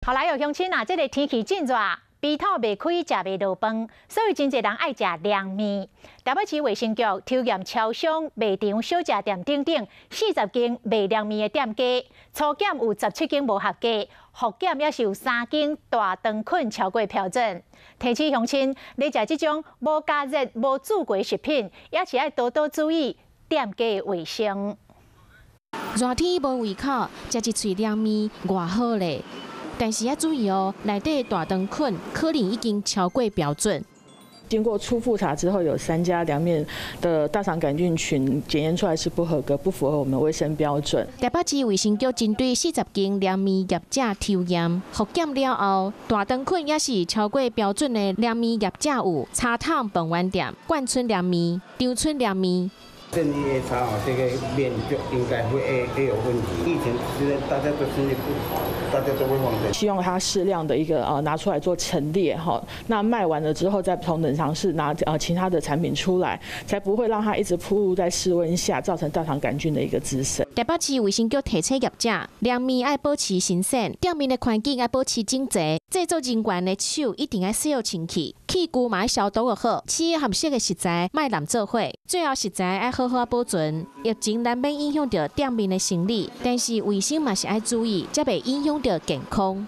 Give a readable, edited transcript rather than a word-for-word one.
后来有乡亲啊，这个天气真热，鼻头未开，食袂落饭，所以真侪人爱食凉面。台北市卫生局抽验超商、卖场、小食店等等40间卖凉面的店家，初检有17间无合格，复检也是有3间大肠菌超过标准。提醒乡亲，你食这种无加热、无煮过的食品，也是要多多注意店家的卫生。热天无胃口，食一喙凉面偌好咧。但是要注意哦，内底大肠菌可能已经超过标准。经过初复查之后，有3家凉面的大肠杆菌群检验出来是不合格，不符合我们卫生标准。台北市卫生局针对40间凉面业者抽验，复检了后，大肠菌也是超过标准的凉面业者有茶汤饭碗店、冠村凉面、长春凉面。正一的查这个面就应该会有问题。疫情期间大家都心里大家都会慌张。希望它适量的一个拿出来做陈列哈，那卖完了之后再从冷藏室拿其他的产品出来，才不会让它一直暴露在室温下，造成大肠杆菌的一个滋生。台北市卫生局提醒业者，凉面要保持新鲜，店面的环境要保持整齐，制作人员的手一定要洗好清气，器具嘛要消毒好，试合适的食材卖揽做伙，最后食材要好好保存。疫情难免影响到店面的生意，但是卫生嘛是要注意，才袂影响到健康。